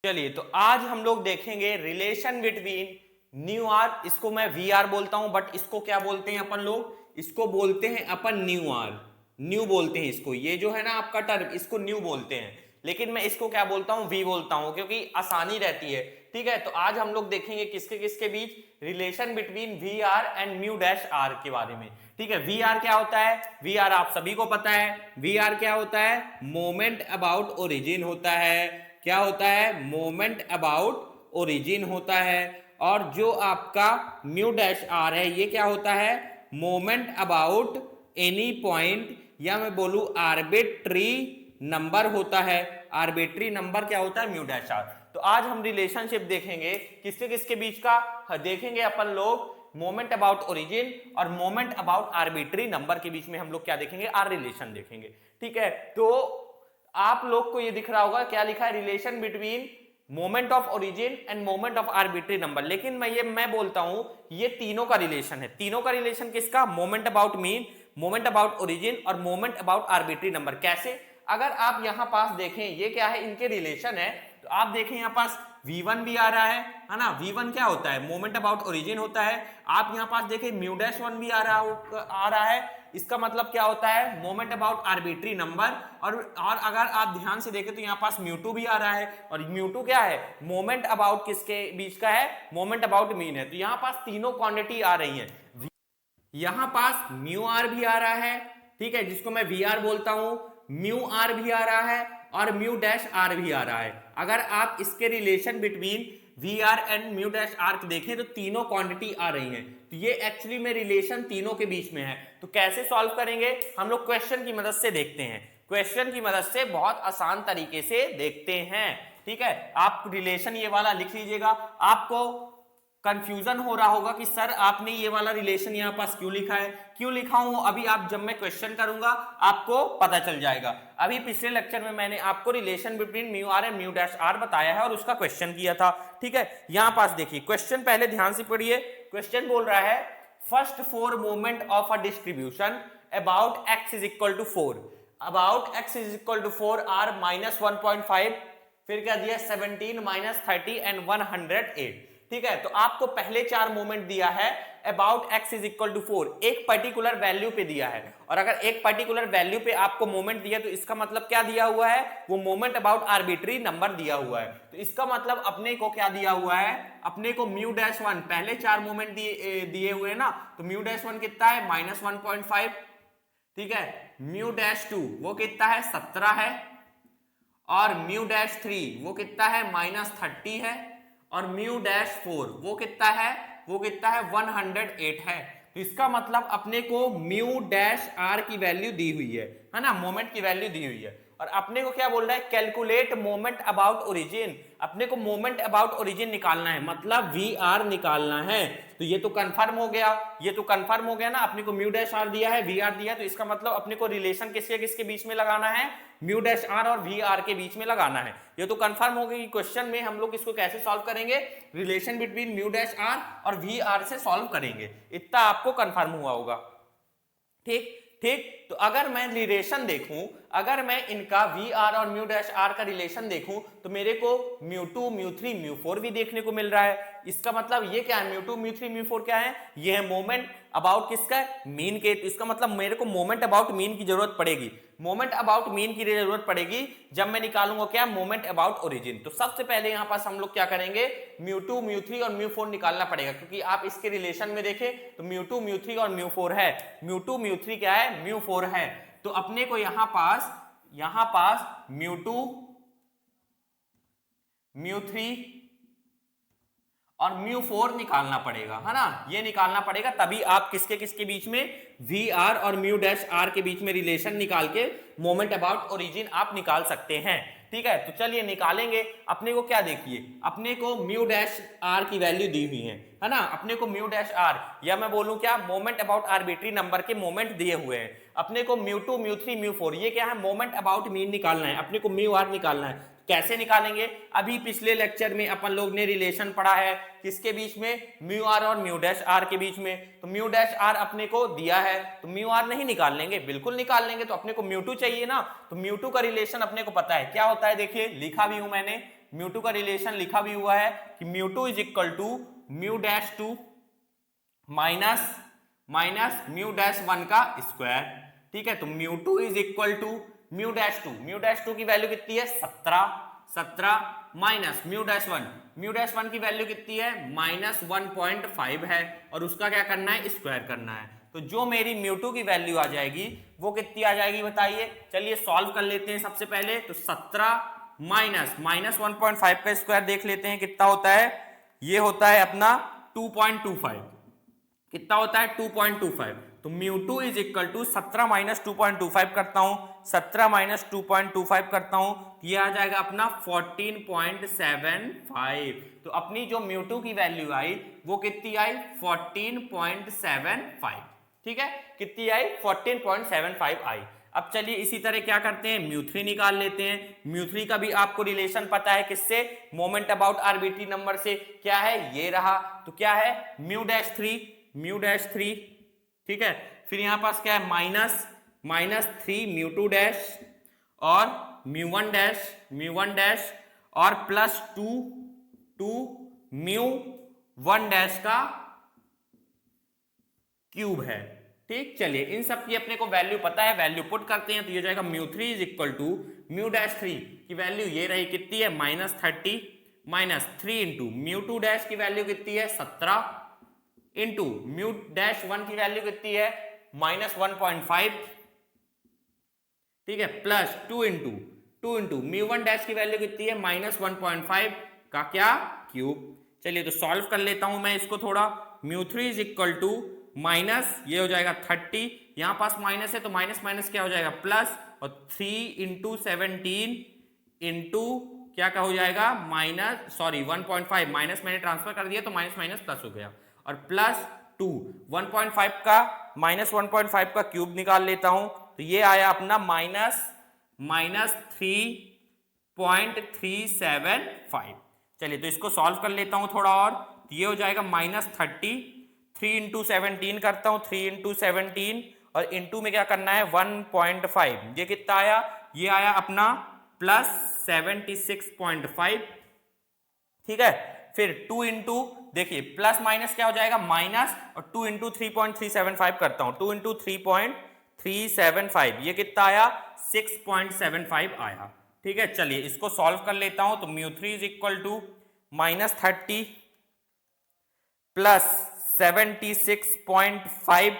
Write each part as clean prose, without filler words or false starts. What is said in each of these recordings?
चलिए तो आज हम लोग देखेंगे रिलेशन बिटवीन न्यू आर, इसको मैं वी आर बोलता हूं बट इसको क्या बोलते हैं अपन लोग, इसको बोलते हैं अपन न्यू आर, न्यू बोलते हैं इसको। ये जो है ना आपका टर्म, इसको न्यू बोलते हैं, लेकिन मैं इसको क्या बोलता हूं, वी बोलता हूं, क्योंकि आसानी रहती है। ठीक है, तो आज हम लोग देखेंगे किसके किसके बीच relation between V R and mu dash R के बारे में। ठीक है, वी आर क्या होता है, वी आर आप सभी को पता है, वी आर क्या होता है, मोमेंट अबाउट ओरिजिन होता है। क्या होता है, मोमेंट अबाउट ओरिजिन होता है। और जो आपका म्यू डैश आर है ये क्या होता है, मोमेंट अबाउट एनी पॉइंट, या मैं बोलूं आर्बिट्री नंबर होता है। आर्बिट्री नंबर क्या होता है, म्यू डैश आर। तो आज हम रिलेशनशिप देखेंगे किसके किसके बीच का, देखेंगे अपन लोग मोमेंट अबाउट ओरिजिन और मोमेंट अबाउट आर्बिट्री नंबर के बीच में हम लोग क्या देखेंगे, आर रिलेशन देखेंगे। ठीक है, तो आप लोग को ये दिख रहा होगा क्या लिखा है, relation between moment of origin end moment of arbitrary number. लेकिन मैं बोलता हूं ये तीनों का रिलेशन है। तीनों का रिलेशन किसका, moment about mean, moment about origin और मोमेंट अबाउट आर्बिट्री नंबर। कैसे, अगर आप यहां पास देखें ये क्या है, इनके रिलेशन है, तो आप देखें यहां पास V1 भी आ रहा है ना। V1 क्या होता है, मोमेंट अबाउट ओरिजिन होता है। आप यहां पास देखें म्यू डैश 1 भी आ रहा है, इसका मतलब क्या होता है, मोमेंट अबाउट आर्बिट्री नंबर। और अगर आप ध्यान से देखें तो यहां पास म्यू2 भी आ रहा है, और म्यू2 क्या है, मोमेंट अबाउट किसके बीच का है, मोमेंट अबाउट मीन है। तो यहां पास तीनों क्वांटिटी आ रही है। यहां पास म्यू आर भी आ रहा है, ठीक है, जिसको मैं वी आर बोलता हूं, म्यू आर भी आ रहा है और म्यू डैश आर भी आ रहा है। अगर आप इसके relation between V R and mu dash R देखें तो तीनों क्वांटिटी आ रही हैं। तो ये एक्चुअली में रिलेशन तीनों के बीच में है। तो कैसे सॉल्व करेंगे, हम लोग क्वेश्चन की मदद से देखते हैं। क्वेश्चन की मदद से बहुत आसान तरीके से देखते हैं। ठीक है, आप रिलेशन ये वाला लिख लीजिएगा। आपको कंफ्यूजन हो रहा होगा कि सर आपने ये वाला रिलेशन यहां पास क्यों लिखा है, क्यों लिखा हूं, अभी आप जब मैं क्वेश्चन करूंगा आपको पता चल जाएगा। अभी पिछले लेक्चर में मैंने आपको relation between mu R and mu dash R बताया है और उसका क्वेश्चन किया था। ठीक है, यहां पास देखिए क्वेश्चन, पहले ध्यान से पढ़िए। क्वेश्चन बोल रहा है first 4 moment of a distribution about X is equal to 4, about X is equal to 4 are -1.5, फिर क्या दिया 17 -30 एंड 108। ठीक है, तो आपको पहले 4 मोमेंट दिया है about X is equal to 4, एक पर्टिकुलर वैल्यू पे दिया है। और अगर एक पर्टिकुलर वैल्यू पे आपको मोमेंट दिया तो इसका मतलब क्या दिया हुआ है, वो मोमेंट अबाउट आर्बिट्री नंबर दिया हुआ है। तो इसका मतलब अपने को क्या दिया हुआ है, अपने को म्यू डैश 1, पहले 4 मोमेंट दिए हुए ना, तो म्यू डैश 1 कितना है -1.5। ठीक है, म्यू डैश 2 वो कितना है 17 है, और म्यू डैश 3 वो कितना है -30 है, और म्यू डैश 4 वो कितना है, वो कितना है 108 है। तो इसका मतलब अपने को म्यू डैश आर की वैल्यू दी हुई है ना, मोमेंट की वैल्यू दी हुई है। और अपने को क्या बोल रहा है, कैलकुलेट मोमेंट अबाउट ओरिजिन, अपने को मोमेंट अबाउट ओरिजिन निकालना है, मतलब वी आर निकालना है। तो ये तो कंफर्म हो गया, ये तो कंफर्म हो गया ना, अपने को म्यू डैश आर दिया है, वी आर दिया है, तो इसका मतलब अपने को रिलेशन किसके किसके बीच में लगाना है, म्यू डैश आर और वी आर के बीच में लगाना है। ये तो कंफर्म हो गई। क्वेश्चन में हम लोग इसको कैसे सॉल्व करेंगे, relation between mu dash R और वी आर से सॉल्व करेंगे, इतना आपको कंफर्म हुआ होगा। ठीक ठीक, तो अगर मैं रिलेशन देखूं, अगर मैं इनका वी आर और म्यू डैश आर का रिलेशन देखूं तो मेरे को म्यू2 म्यू3 म्यू4 भी देखने को मिल रहा है। इसका मतलब ये क्या है, म्यू2 म्यू3 म्यू4 क्या है, ये है मोमेंट अबाउट किसका है, मीन के। तो इसका मतलब मेरे को मोमेंट अबाउट मीन की जरूरत पड़ेगी, मोमेंट अबाउट मीन की जरूरत पड़ेगी जब मैं निकालूंगा क्या, मोमेंट अबाउट ओरिजिन। तो सबसे पहले यहां पास हम लोग क्या करेंगे, म्यू2 म्यू3 और म्यू4 निकालना पड़ेगा, क्योंकि आप इसके रिलेशन में देखें तो म्यू2 म्यू3 और म्यू4 है, म्यू2 म्यू3 क्या है, म्यू4 है। तो अपने को यहां पास म्यू2 म्यू3 और म्यू4 निकालना पड़ेगा, है ना, ये निकालना पड़ेगा, तभी आप किसके किसके बीच में, वी आर और म्यू डैश आर के बीच में रिलेशन निकाल के मोमेंट अबाउट ओरिजिन आप निकाल सकते हैं। ठीक है, तो चलिए निकालेंगे। अपने को क्या देखिए, अपने को म्यू डैश आर की वैल्यू दी हुई है ना, अपने को म्यू डैश आर, या मैं बोलूं क्या, मोमेंट अबाउट आर्बिट्री नंबर के मोमेंट दिए हुए हैं। अपने को म्यू2 म्यू3 म्यू4, ये क्या है, मोमेंट अबाउट मीन निकालना है, अपने को म्यू आर निकालना है। कैसे निकालेंगे, अभी पिछले लेक्चर में अपन लोग ने रिलेशन पढ़ा है किसके बीच में, म्यू आर और म्यू डैश आर के बीच में। तो म्यू डैश आर अपने को दिया है, तो म्यू आर नहीं निकाल लेंगे, बिल्कुल निकाल लेंगे। तो अपने को म्यू2 चाहिए ना, तो म्यू2 का रिलेशन अपने को पता है क्या होता है, देखिए लिखा भी हूं मैंने, म्यू टू का रिलेशन लिखा भी हुआ है कि mu two is equal to mu dash two minus mu dash one का स्क्वायर। ठीक है, तो mu two is equal to mu dash two की वैल्यू कितनी है 17 माइनस म्यू डैश वन की वैल्यू कितनी है -1.5 है, और उसका क्या करना है स्क्वायर करना है। तो जो मेरी म्यू टू की वैल्यू आ जाएगी वो कितनी आ जाएगी बताइए। चलिए सॉल्व कर लेते हैं सबसे पहले। तो 17 माइनस 1.5 का स्क्वायर देख लेते हैं कितना होता है। ये होता है अपना 2.25। कितना होता है 2.25। तो mu two is equal to 17 minus 2.25 करता हूं, 17 माइनस 2.25 करता हूं, ये आ जाएगा अपना 14.75। तो अपनी जो म्यू टू की वैल्यू आई वो कितनी आई 14.75। ठीक है, कितनी आई 14.75 आई। अब चलिए इसी तरह क्या करते हैं म्यू थ्री निकाल लेते हैं। म्यू थ्री का भी आपको रिलेशन पता है किससे, मोमेंट अबाउट आर्बिट्री नंबर से। क्या है ये रहा, तो क्या है म्यू डैश थ्री। ठीक है, फिर यहां पास क्या है -3 म्यू टू डैश और म्यू वन डैश और +2 म्यू वन डैश का क्यूब है। ठीक, चलिए इन सब की अपने को वैल्यू पता है, वैल्यू पुट करते हैं। तो ये जाएगा mu three is equal to mu dash three की वैल्यू ये रही कितनी है -30 -3 इंटू म्यू टू डैश की वैल्यू कितनी है 17 इंटू म्यू डैश वन की वैल्यू कितनी है -1.5। ठीक है, plus 2 into mu one dash की वैल्यू कितनी है -1.5 का क्या क्यूब। चलिए तो सॉल्व कर लेता हूं मैं इसको थोड़ा। Mu three is equal to minus ये हो जाएगा 30, यहां पास माइनस है तो माइनस माइनस क्या हो जाएगा प्लस, और 3 इंटू 17 इंटू क्या हो जाएगा 1.5 माइनस मैंने ट्रांसफर कर दिया तो माइनस माइनस प्लस हो गया, और प्लस 2 1.5 का -1.5 का क्यूब निकाल लेता हूं तो ये आया अपना -3.375। चलिए तो इसको सॉल्व कर लेता हूं थोड़ा और। तो ये हो जाएगा -30, 3 इंटू 17 करता हूं, 3 इंटू 17 और इंटू में क्या करना है 1.5। ये कितना आया, ये आया अपना +76.5। ठीक है, फिर 2 इंटू देखिए प्लस माइनस क्या हो जाएगा माइनस, और 2 इंटू 3.375 करता हूं, 2 इंटू 3.375 ये कितना आया 6.75 आया। ठीक है, चलिए इसको सॉल्व कर लेता हूं। तो mu three is equal to -30 plus 76.5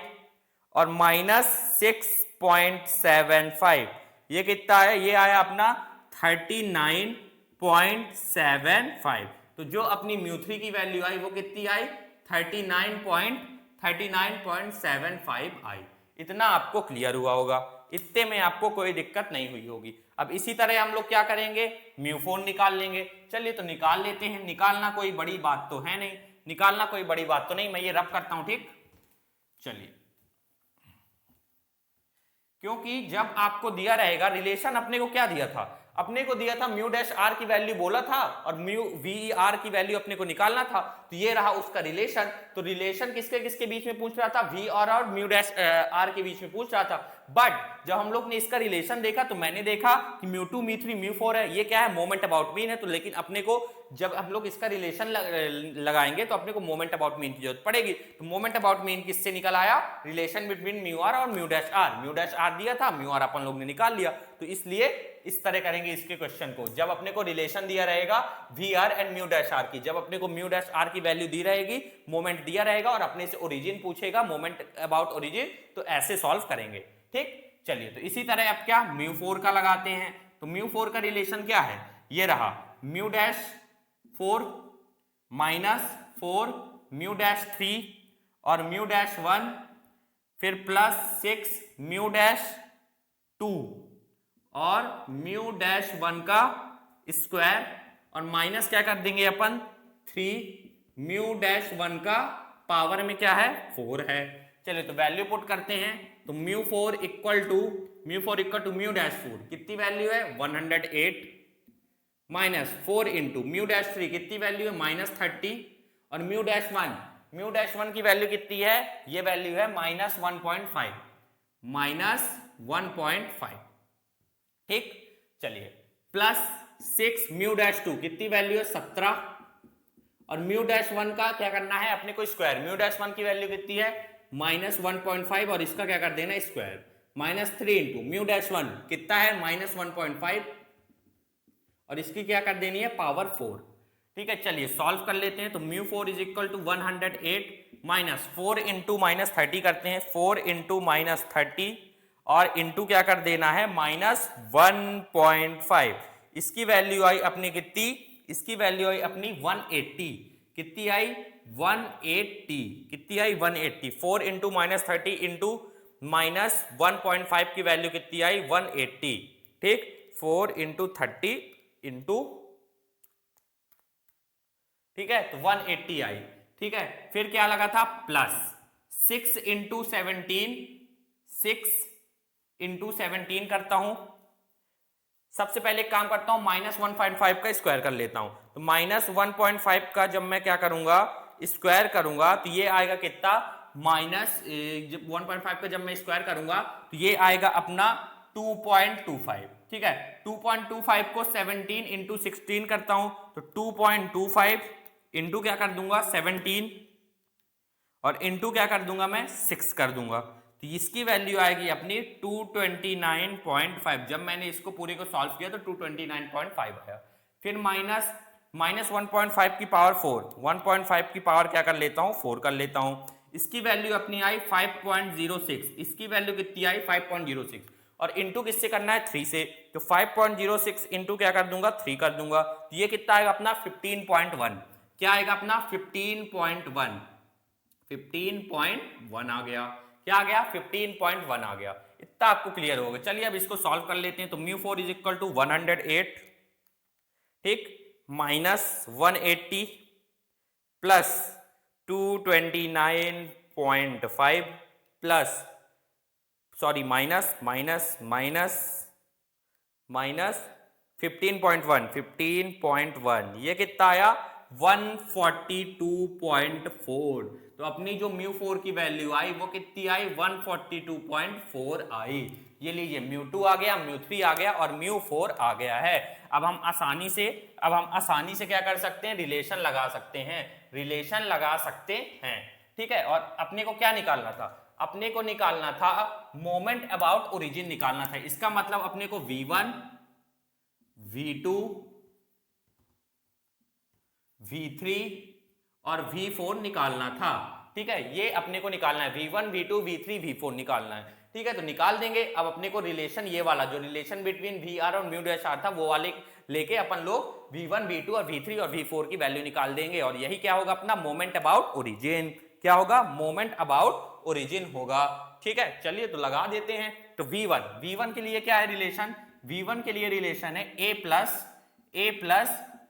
और -6.75 ये कितना है, ये आया अपना 39.75। तो जो अपनी म्यू थ्री की वैल्यू आई वो कितनी आई 39.75 आई। इतना आपको क्लियर हुआ होगा, इतने में आपको कोई दिक्कत नहीं हुई होगी। अब इसी तरह हम लोग क्या करेंगे म्यू फोर निकाल लेंगे। चलिए तो निकाल लेते हैं, निकालना कोई बड़ी बात तो है नहीं, निकालना कोई बड़ी बात तो नहीं, मैं ये रब करता हूं। ठीक, चलिए क्योंकि जब आपको दिया रहेगा रिलेशन, अपने को क्या दिया था, अपने को दिया था म्यू डैश आर की वैल्यू बोला था और म्यू वी आर की वैल्यू अपने को निकालना था। तो ये रहा उसका रिलेशन। तो रिलेशन किसके किसके बीच में पूछ रहा था, वी और म्यू डैश आर के बीच में पूछ रहा था। बट जब हम लोग ने इसका रिलेशन देखा तो मैंने देखा कि mu to mu three mu four है, ये क्या है मोमेंट अबाउट मीन है। तो लेकिन अपने को जब हम लोग इसका रिलेशन लगाएंगे तो अपने को मोमेंट अबाउट मीन की जरूरत पड़ेगी। तो मोमेंट अबाउट मीन किससे निकल आया, रिलेशन बिटवीन म्यू आर और mu dash R. Mu dash R दिया था, म्यू आर अपन लोग ने निकाल लिया। तो इसलिए इस तरह करेंगे इसके क्वेश्चन को। जब अपने को रिलेशन दिया रहेगा V R and mu dash R की, जब अपने को म्यू डैश आर की वैल्यू दी रहेगी, मोमेंट दिया रहेगा और अपने से ओरिजिन पूछेगा मोमेंट अबाउट ओरिजिन, तो ऐसे सॉल्व करेंगे। ठीक, चलिए तो इसी तरह अब क्या म्यू फोर का लगाते हैं। तो म्यू फोर का रिलेशन क्या है, ये रहा म्यू डैश 4 -4 म्यू डैश 3 और म्यू डैश 1, फिर +6 म्यू डैश 2 और म्यू डैश 1 का स्क्वायर, और माइनस क्या कर देंगे अपन 3 म्यू डैश 1 का पावर में क्या है 4 है। चलिए तो वैल्यू पुट करते हैं। तो mu four equal to mu dash 4 कितनी वैल्यू है 108 -4 इंटू म्यू डैश 3 कितनी वैल्यू है -30, और म्यू डैश 1 की वैल्यू कितनी है, ये वैल्यू है -1.5। ठीक, चलिए प्लस 6 म्यू डैश 2 कितनी वैल्यू है 17, और म्यू डैश 1 का क्या करना है अपने को स्क्वायर, म्यू डैश 1 की वैल्यू कितनी है -1.5 और इसका क्या कर देना स्क्वायर, -3 इंटू म्यू डैश 1 कितना है -1.5 और इसकी क्या कर देनी है पावर 4। ठीक है, चलिए सॉल्व कर लेते हैं। तो mu 4 is equal to 108 minus 4 into -30 करते हैं, 4 इंटू -30 और इंटू क्या कर देना है -1.5। इसकी वैल्यू आई अपनी कितनी, इसकी वैल्यू आई अपनी 180, कितनी आई 180, कितनी आई 180, 4 इंटू -30 इंटू -1.5 की वैल्यू कितनी आई 180। ठीक, 4 इंटू 30 इंटू, ठीक है, तो 180 आई। ठीक है, फिर क्या लगा था प्लस 6 इंटू 17, 6 इंटू 17 करता हूं, सबसे पहले एक काम करता हूं -1.5 का स्क्वायर कर लेता हूं। तो -1.5 का जब मैं क्या करूंगा स्क्वायर करूंगा तो ये आएगा कितना -1.5 का जब मैं स्क्वायर करूंगा तो ये आएगा अपना 2.25। ठीक है, 2.25 को 17 इंटू 16 करता हूं तो 2.25 इंटू क्या कर दूंगा 17 और इंटू क्या कर दूंगा मैं 6 कर दूंगा, तो इसकी वैल्यू आएगी अपनी 229.5। जब मैंने इसको पूरे को सॉल्व किया तो 229.5 आया। फिर -1.5 की पावर 4, 1.5 की पावर क्या कर लेता हूं 4 कर लेता हूं, इसकी वैल्यू अपनी आई 5.06, इसकी वैल्यू कितनी आई 5.06 और इंटू किससे करना है 3 से, तो 5.06 इंटू क्या कर दूंगा 3 कर दूंगा, तो ये कितना आएगा अपना 15.1। क्या आएगा अपना 15.1, 15.1 आ गया। क्या आ गया 15.1 आ गया। इतना आपको क्लियर होगा। चलिए अब इसको सॉल्व कर लेते हैं। तो म्यू 4 इज इक्वल टू 108, ठीक, -180 प्लस 229.5 प्लस सॉरी माइनस 15.1, ये कितना आया 142.4। तो अपनी जो म्यू 4 की वैल्यू आई वो कितनी आई 142.4 आई। ये लीजिए म्यू 2 आ गया, म्यू 3 आ गया और म्यू 4 आ गया है। अब हम आसानी से क्या कर सकते हैं रिलेशन लगा सकते हैं, रिलेशन लगा सकते हैं। ठीक है, और अपने को क्या निकालना था, अपने को निकालना था मोमेंट अबाउट ओरिजिन निकालना था। इसका मतलब अपने को V1 V2 V3 और V4 निकालना था। ठीक है, ये अपने को निकालना है, V1 V2 V3 V4 निकालना है। ठीक है, तो निकाल देंगे। अब अपने को रिलेशन ये वाला जो रिलेशन बिटवीन VR और म्यू डैश आर था वो वाले लेके अपन लोग V1 V2 और V3 और V4 की वैल्यू निकाल देंगे और यही क्या होगा अपना मोमेंट अबाउट ओरिजिन। क्या होगा मोमेंट अबाउट ओरिजिन होगा। ठीक है, चलिए तो लगा देते हैं। तो V1 के लिए क्या है रिलेशन, V1 के लिए रिलेशन है A प्लस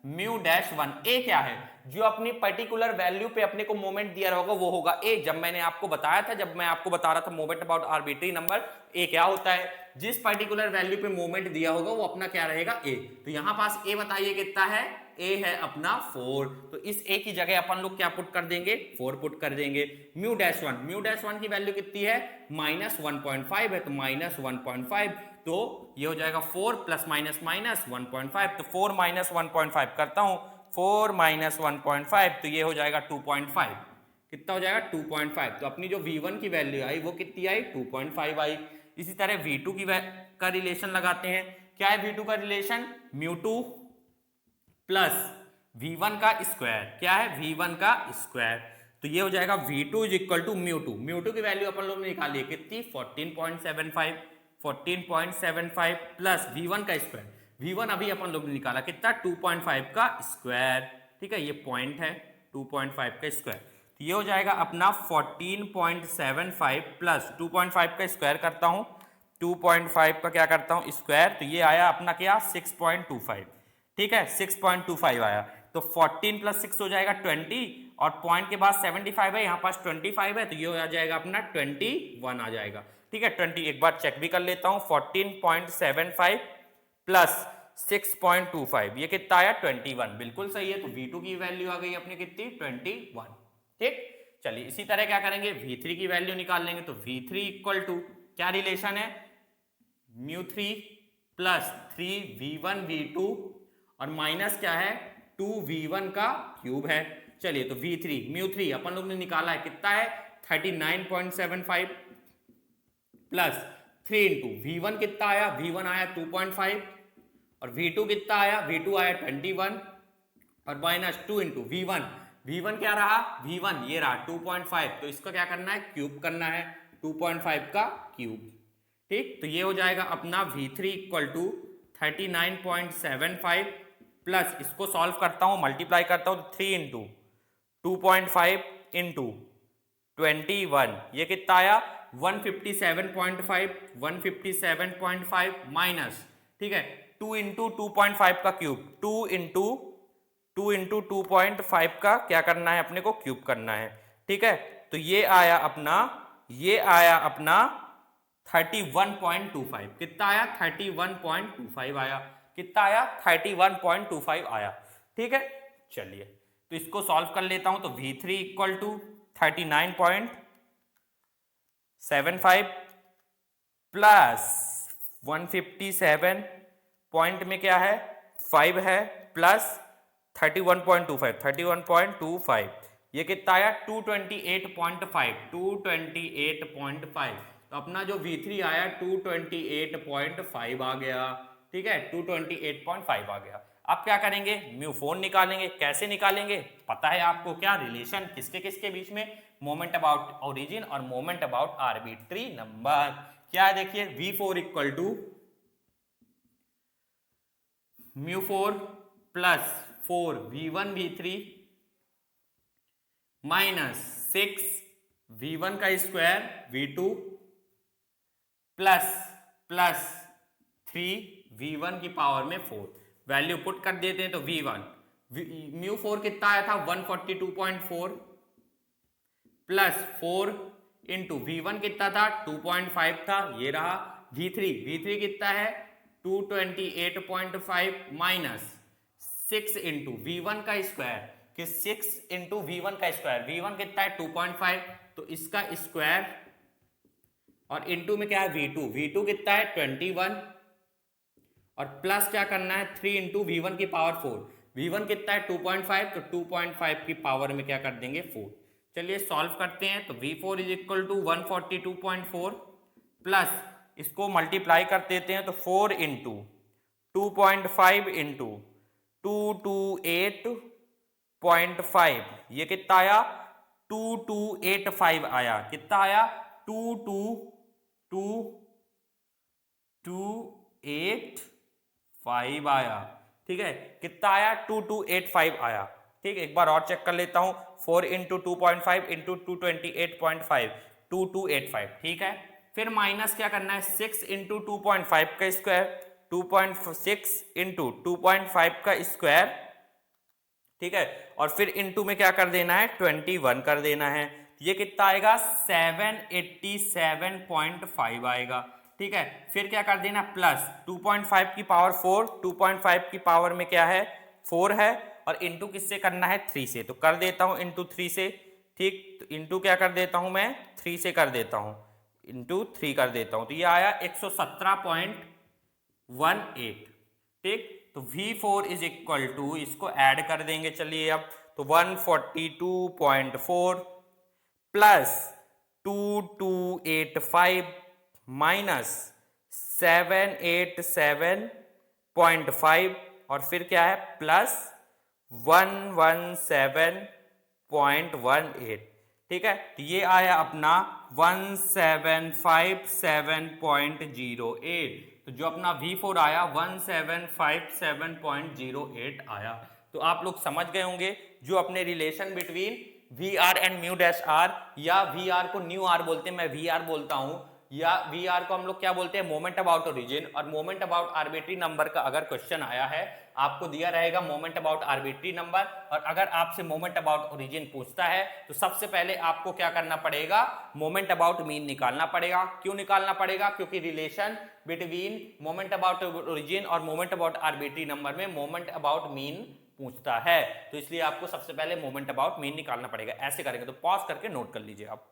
म्यू डैश 1। ए क्या है, जो अपनी पर्टिकुलर वैल्यू पे अपने को मोमेंट दिया होगा वो होगा ए। जब मैंने आपको बताया था, जब मैं आपको बता रहा था मोमेंट अबाउट आर्बिट्री नंबर, ए क्या होता है, जिस पर्टिकुलर वैल्यू पे मोमेंट दिया होगा वो अपना क्या रहेगा ए। तो यहां पास ए बताइए कितना है, ए है अपना 4। तो इस ए की जगह अपन लोग क्या पुट कर देंगे 4 पुट कर देंगे। म्यू डैश 1 की वैल्यू कितनी है -1.5 है, तो -1.5 तो ये हो जाएगा 4 प्लस माइनस 1.5, तो 4 - 1.5 करता हूं, 4 - 1.5 तो ये हो जाएगा 2.5। कितना हो जाएगा 2.5। तो अपनी जो V1 की वैल्यू आई वो कितनी आई 2.5 आई। इसी तरह V2 का रिलेशन लगाते हैं। क्या है V2 का रिलेशन, म्यू 2 प्लस V1 का स्क्वायर। क्या है V1 का स्क्वायर, तो ये हो जाएगा V2 is equal to mu 2। Mu 2 की वैल्यू अपन लोग ने निकाली है कितनी 14.75 प्लस V1 का स्क्वायर। V1 अभी अपन लोग ने निकाला कितना 2.5 का स्क्वायर। ठीक है, ये पॉइंट है 2.5 का स्क्वायर, तो ये हो जाएगा अपना 14.75 प्लस 2.5 का स्क्वायर करता हूं, 2.5 का क्या करता हूं स्क्वायर, तो ये आया अपना क्या 6.25। ठीक है, 6.25 आया। तो 14 प्लस 6 हो जाएगा 20 और पॉइंट के बाद 75 है, यहाँ पास 25 है, तो ये आ जाएगा अपना 21 आ जाएगा। ठीक है, 20 एक बार चेक भी कर लेता हूँ, 14.75 प्लस 6.25 ये कितना आया 21, बिल्कुल सही है। तो V2 की वैल्यू आ गई अपनी कितनी 21। ठीक, चलिए इसी तरह क्या करेंगे V3 की वैल्यू निकाल लेंगे। तो V3 इक्वल टू क्या रिलेशन है म्यू 3 प्लस 3 V1 V2 और माइनस क्या है 2v1 का क्यूब है। चलिए तो v3 μ3 अपन लोग ने निकाला है, कितना है 39.75 प्लस 3 इंटू v1 कितना आया, v1 आया 2.5 और v2 कितना आया, v2 आया 21 और माइनस 2 इंटू v1 क्या रहा, v1 ये रहा 2.5, तो इसका क्या करना है क्यूब करना है, 2.5 का क्यूब। ठीक, तो ये हो जाएगा अपना v3 इक्वल टू 39.75 प्लस इसको सॉल्व करता हूं, मल्टीप्लाई करता हूं, 3 इंटू 2.5 इंटू 21 ये कितना आया 157.5 माइनस, ठीक है 2 इंटू 2.5 का क्यूब, 2 इंटू 2.5 का क्या करना है अपने को क्यूब करना है। ठीक है, तो ये आया अपना 31.25, कितना आया 31.25 आया, कितना आया 31.25 आया। ठीक है, चलिए तो इसको सॉल्व कर लेता हूं, तो v3 equal to 39.75 plus 157 point में क्या है 5 है प्लस 31.25 ये कितना आया 228.5, तो अपना जो v3 आया 228.5 आ गया। ठीक है, 228.5 आ गया। अब क्या करेंगे μ4 निकालेंगे, कैसे निकालेंगे पता है आपको, क्या रिलेशन किसके किसके बीच में, मोमेंट अबाउट ओरिजिन और मोमेंट अबाउट आर्बिट्री नंबर। क्या है देखिए v4 equal to μ4 plus 4 v1 v3 minus 6 v1 का स्क्वायर v2 प्लस 3 v1 की पावर में 4, वैल्यू पुट कर देते हैं तो v1 μ4 कितना आया था 142.4 प्लस 4 इंटू v1 कितना था 2.5 था, ये रहा v3 कितना है 228.5 माइनस 6 इंटू v1 का स्क्वायर, कि 6 इंटू v1 का स्क्वायर, v1 कितना है 2.5 तो इसका स्क्वायर और इंटू में क्या है v2 कितना है 21 और प्लस क्या करना है 3 इंटू v1 की पावर 4, v1 कितना है 2.5 तो 2.5 की पावर में क्या कर देंगे 4। चलिए सॉल्व करते हैं, तो v4 is equal to 142.4 plus इसको मल्टीप्लाई कर देते हैं तो 4 इंटू 2.5 इंटू 228.5 ये कितना आया 2285 आया, कितना आया 2285 आया। ठीक है, कितना आया 2285 आया। ठीक, एक बार और चेक कर लेता हूं, 4 इंटू 2.5 इंटू 228.5 2285। ठीक है, फिर माइनस क्या करना है 6 इंटू 2.5 का स्क्वायर, 2.6 इंटू 2.5 का स्क्वायर। ठीक है, और फिर इंटू में क्या कर देना है 21 कर देना है, ये कितना आएगा 787.5 आएगा। ठीक है, फिर क्या कर देना प्लस 2.5 की पावर 4, 2.5 की पावर में क्या है 4 है और इंटू किससे करना है 3 से, तो कर देता हूं इंटू 3 से। ठीक, तो इंटू क्या कर देता हूं मैं 3 से कर देता हूं, इंटू 3 कर देता हूं, तो ये आया 117.18। ठीक, तो v4 इज इक्वल टू, इसको ऐड कर देंगे चलिए अब, तो 142.4 प्लस 2285 माइनस 787.5 और फिर क्या है प्लस 117.18। ठीक है, तो ये आया अपना 1757.08, तो जो अपना v4 आया 1757.08 आया। तो आप लोग समझ गए होंगे जो अपने relation between VR and mu dash R, या VR को न्यू आर बोलते हैं, मैं VR बोलता हूं, या VR को हम लोग क्या बोलते हैं मोमेंट अबाउट ओरिजिन और मोमेंट अबाउट आर्बिट्री नंबर का अगर क्वेश्चन आया है आपको दिया रहेगा मोमेंट अबाउट आर्बिट्री नंबर, और अगर आपसे मोमेंट अबाउट ओरिजिन पूछता है तो सबसे पहले आपको क्या करना पड़ेगा मोमेंट अबाउट मीन निकालना पड़ेगा। क्यों निकालना पड़ेगा, क्योंकि relation between moment about origin और मोमेंट अबाउट आर्बिट्री नंबर में मोमेंट अबाउट मीन पूछता है, तो इसलिए आपको सबसे पहले मोमेंट अबाउट मीन निकालना पड़ेगा। ऐसे करेंगे तो पॉज करके नोट कर लीजिए आप।